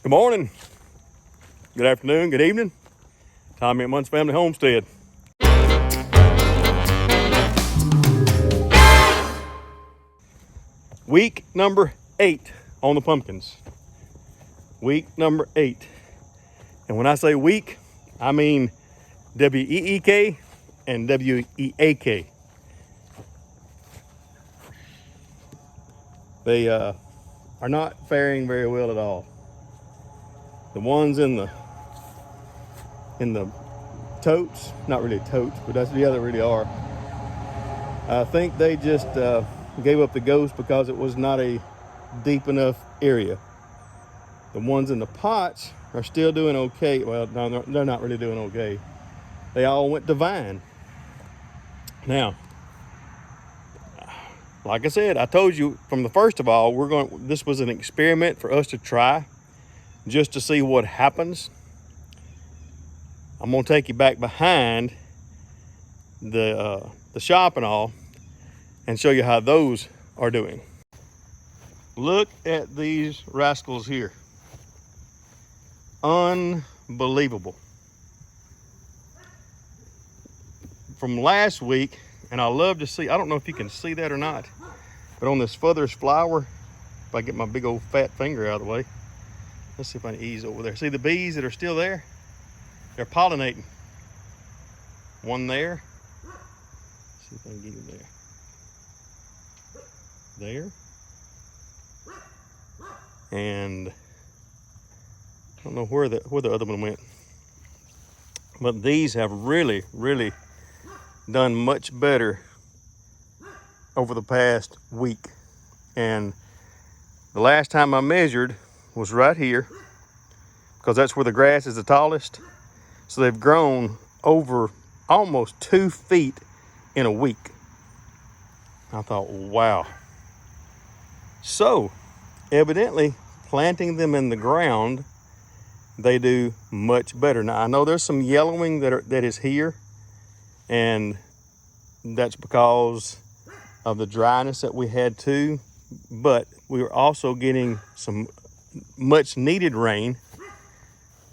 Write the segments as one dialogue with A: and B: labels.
A: Good morning, good afternoon, good evening. Tommy at Munn's Family Homestead. Week number 8 on the pumpkins. Week number 8. And when I say week, I mean W-E-E-K and W-E-A-K. They are not faring very well at all. The ones in the totes, not really totes, but that's the other really are. I think they just gave up the ghost because it was not a deep enough area. The ones in the pots are still doing okay. Well, no, they're not really doing okay. They all went to vine. Now, like I said, I told you from the first of all, this was an experiment for us to try just to see what happens. I'm gonna take you back behind the shop and all and show you how those are doing. Look at these rascals here. Unbelievable. From last week, and I love to see, I don't know if you can see that or not, but on this furthest flower, if I get my big old fat finger out of the way, let's see if I can ease over there. See the bees that are still there? They're pollinating. One there. Let's see if I can get him there. There. And I don't know where the other one went. But these have really, really done much better over the past week. And the last time I measured was right here, because that's where the grass is the tallest. So they've grown over almost 2 feet in a week. I thought, wow. So evidently planting them in the ground, they do much better. Now I know there's some yellowing that is here, and that's because of the dryness that we had too, but we were also getting some much needed rain.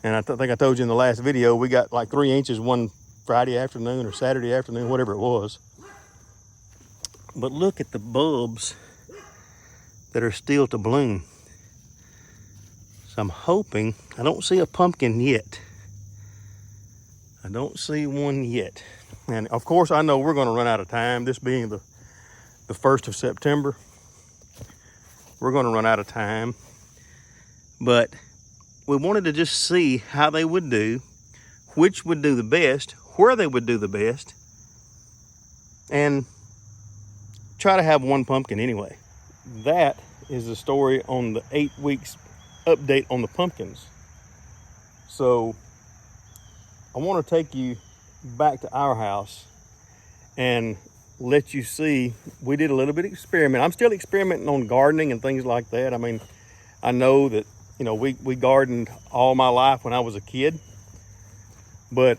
A: And I think I told you in the last video, we got like 3 inches one Friday afternoon or Saturday afternoon, whatever it was. But look at the bulbs that are still to bloom. So I'm hoping, I don't see a pumpkin yet. I don't see one yet. And of course, I know we're gonna run out of time. This being the 1st of September, we're gonna run out of time. But we wanted to just see how they would do, which would do the best, where they would do the best, and try to have one pumpkin anyway. That is the story on the 8 weeks update on the pumpkins. So I want to take you back to our house and let you see, we did a little bit of experiment. I'm still experimenting on gardening and things like that. I mean, I know that, you know, we gardened all my life when I was a kid, but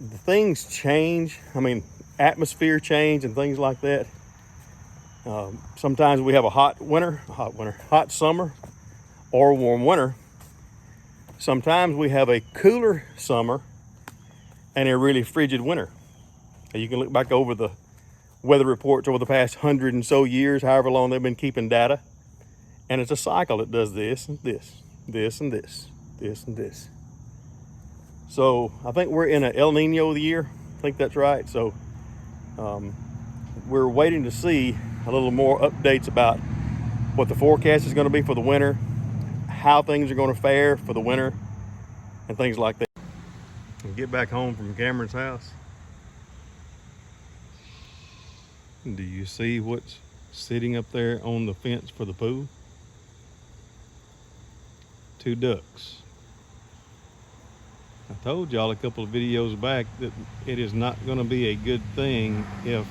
A: the things change. I mean, atmosphere change and things like that. Sometimes we have a hot summer, or a warm winter. Sometimes we have a cooler summer and a really frigid winter. You can look back over the weather reports over the past 100 and so years, however long they've been keeping data. And it's a cycle. It does this and this, this and this, this and this. So I think we're in an El Nino year. I think that's right. So we're waiting to see a little more updates about what the forecast is going to be for the winter, how things are going to fare for the winter, and things like that. We'll get back home from Cameron's house. Do you see what's sitting up there on the fence for the pool? 2 ducks. I told y'all a couple of videos back that it is not going to be a good thing if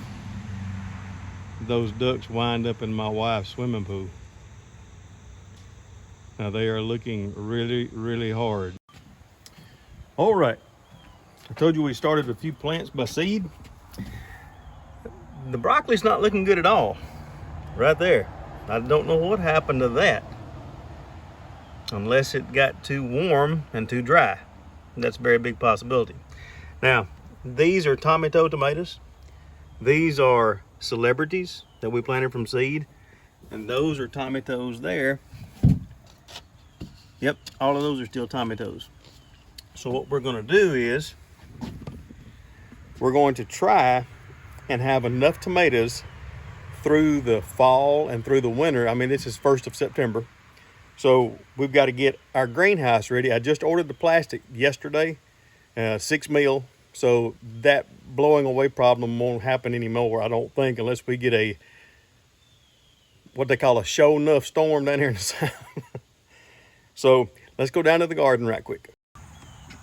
A: those ducks wind up in my wife's swimming pool. Now they are looking really, really hard. All right, I told you we started a few plants by seed. The broccoli's not looking good at all. Right there. I don't know what happened to that. unless it got too warm and too dry. That's a very big possibility. Now, these are tomato tomatoes. These are celebrities that we planted from seed. And those are tomatoes there. Yep, all of those are still tomatoes. So what we're gonna do is, we're going to try and have enough tomatoes through the fall and through the winter. I mean, this is 1st of September. So we've got to get our greenhouse ready. I just ordered the plastic yesterday, 6 mil. So that blowing away problem won't happen anymore, I don't think, unless we get a, what they call a show enough storm down here in the south. So let's go down to the garden right quick.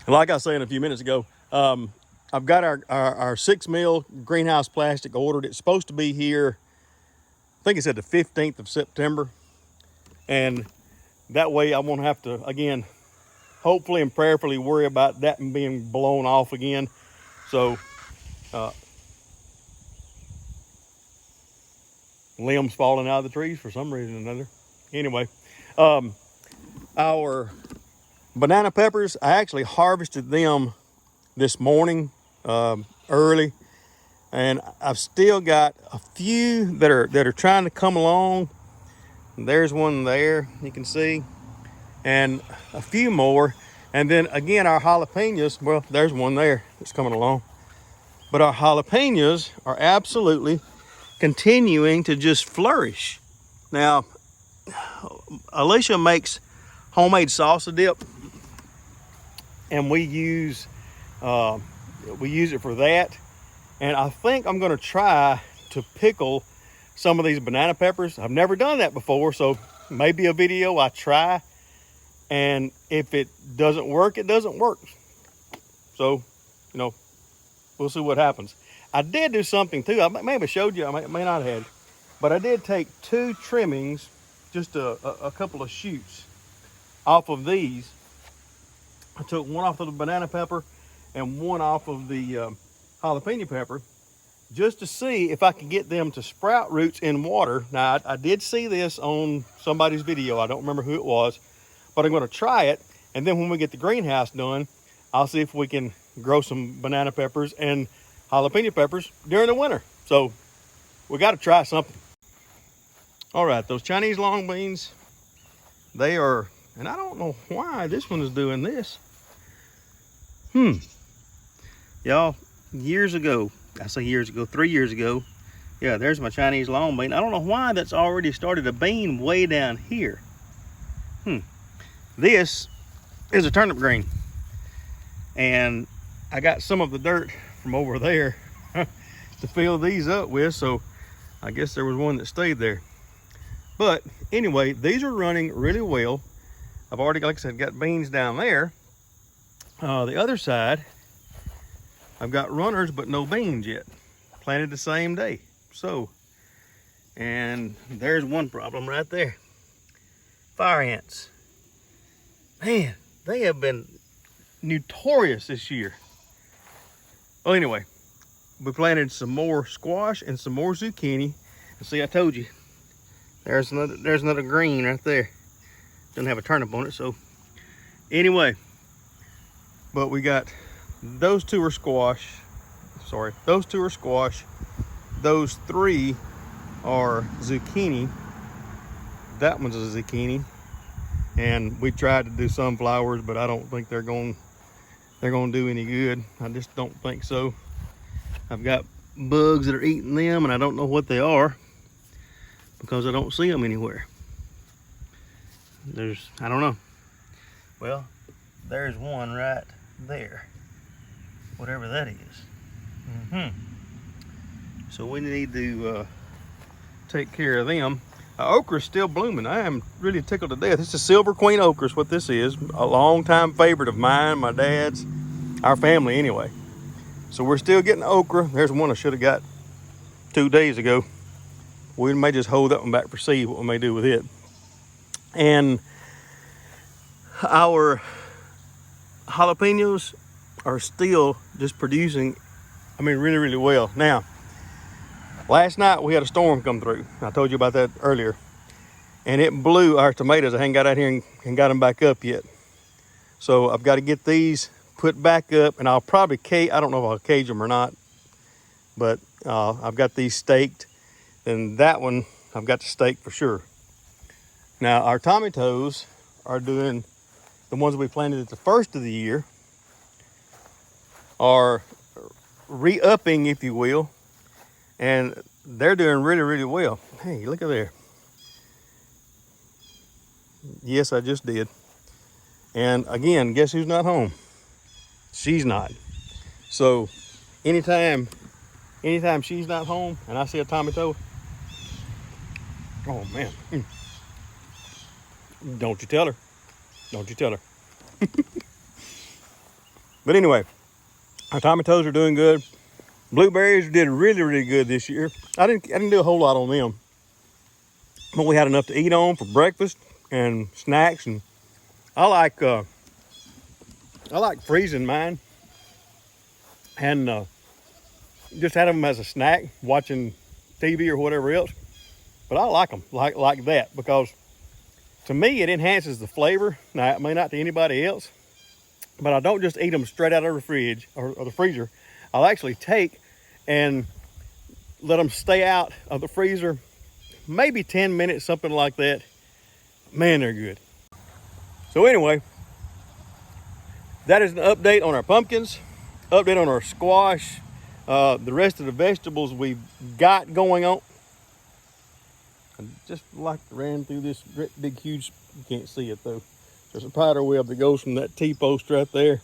A: Like I was saying a few minutes ago, I've got our 6 mil greenhouse plastic ordered. It's supposed to be here, I think it said the 15th of September. And that way I won't have to, again, hopefully and prayerfully worry about that being blown off again. So, limbs falling out of the trees for some reason or another. Anyway, our banana peppers, I actually harvested them this morning, early, and I've still got a few that are trying to come along. There's one there, you can see, and a few more. And then again, our jalapenos, well, there's one there that's coming along. But our jalapenos are absolutely continuing to just flourish. Now, Alicia makes homemade salsa dip, and we use it for that. And I think I'm gonna try to pickle some of these banana peppers. I've never done that before, so maybe a video I try, and if it doesn't work, it doesn't work. So, you know, we'll see what happens. I did do something too. I may have showed you, I may not have, but I did take 2 trimmings, just a couple of shoots off of these. I took one off of the banana pepper and one off of the jalapeno pepper, just to see if I can get them to sprout roots in water. Now, I did see this on somebody's video. I don't remember who it was, but I'm gonna try it. And then when we get the greenhouse done, I'll see if we can grow some banana peppers and jalapeno peppers during the winter. So we got to try something. All right, those Chinese long beans, they are, and I don't know why this one is doing this. Y'all, years ago, I say years ago, 3 years ago, yeah, there's my Chinese long bean. I don't know why that's already started a bean way down here. This is a turnip green. And I got some of the dirt from over there to fill these up with, so I guess there was one that stayed there. But anyway, these are running really well. I've already, like I said, got beans down there. The other side, I've got runners but no beans yet. Planted the same day. So, and there's one problem right there. Fire ants. Man, they have been notorious this year. Well, anyway, we planted some more squash and some more zucchini. And see, I told you, there's another green right there. Doesn't have a turnip on it, so anyway. But we got those 2 are squash. Sorry, those 2 are squash. Those 3 are zucchini. That one's a zucchini. And we tried to do sunflowers, but I don't think they're going to do any good. I just don't think so. I've got bugs that are eating them, and I don't know what they are because I don't see them anywhere. I don't know. Well, there's one right there, whatever that is. So we need to take care of them. Okra's still blooming. I am really tickled to death. This is Silver Queen okra is what this is. A long-time favorite of mine, my dad's, our family anyway. So we're still getting okra. There's one I should have got 2 days ago. We may just hold that one back for seed, what we may do with it. And our jalapenos are still just producing, I mean, really, really well. Now, last night we had a storm come through. I told you about that earlier. and it blew our tomatoes. I hadn't got out here and got them back up yet. So I've got to get these put back up, and I'll probably I don't know if I'll cage them or not, but I've got these staked, and that one I've got to stake for sure. Now our tomatoes are doing, the ones we planted at the first of the year are re-upping, if you will, and they're doing really, really well. Hey, look at there. Yes, I just did. And again, guess who's not home? She's not. So anytime she's not home and I see a tomato, oh man, don't you tell her. Don't you tell her. But anyway, our tomatoes are doing good. Blueberries did really, really good this year. I didn't do a whole lot on them, but we had enough to eat on for breakfast and snacks. And I like freezing mine and just had them as a snack, watching TV or whatever else. But I like them like that, because to me it enhances the flavor. Now it may not to anybody else, but I don't just eat them straight out of the fridge or the freezer. I'll actually take and let them stay out of the freezer maybe 10 minutes, something like that. Man, they're good. So anyway, that is an update on our pumpkins, update on our squash, the rest of the vegetables we've got going on. I just like ran through this great big huge, you can't see it though, there's a spider web that goes from that T-post right there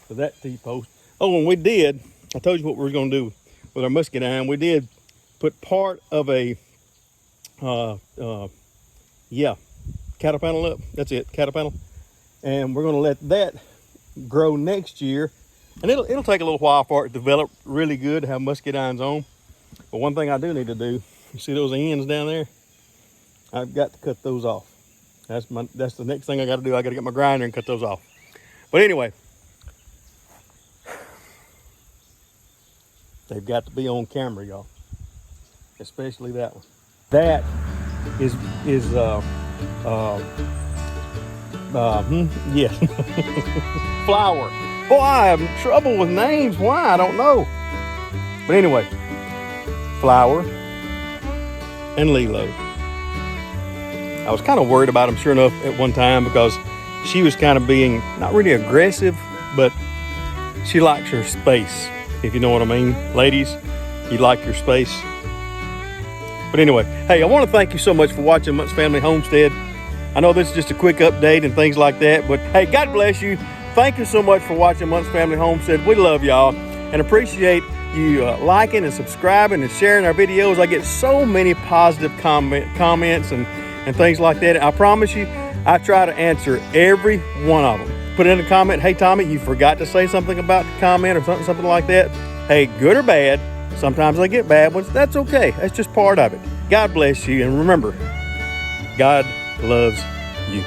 A: to that T-post. Oh, and we did, I told you what we were going to do with our muscadine. We did put part of a cattle panel up. That's it, cattle panel. And we're going to let that grow next year. And it'll take a little while for it to develop really good to have muscadines on. But one thing I do need to do, you see those ends down there? I've got to cut those off. That's the next thing I got to do. I got to get my grinder and cut those off. But anyway, they've got to be on camera, y'all. Especially that one. That is yes. Flower. Boy, I have trouble with names. Why? I don't know. But anyway, Flower and Lilo. I was kind of worried about them, sure enough, at one time, because she was kind of being not really aggressive, but she likes her space, if you know what I mean. Ladies, you like your space. But anyway, hey, I want to thank you so much for watching Muntz Family Homestead. I know this is just a quick update and things like that, but hey, God bless you. Thank you so much for watching Muntz Family Homestead. We love y'all and appreciate you liking and subscribing and sharing our videos. I get so many positive comments and things like that. I promise you, I try to answer every one of them. Put in a comment, hey Tommy, you forgot to say something about the comment or something like that. Hey, good or bad, sometimes I get bad ones. That's okay. That's just part of it. God bless you. And remember, God loves you.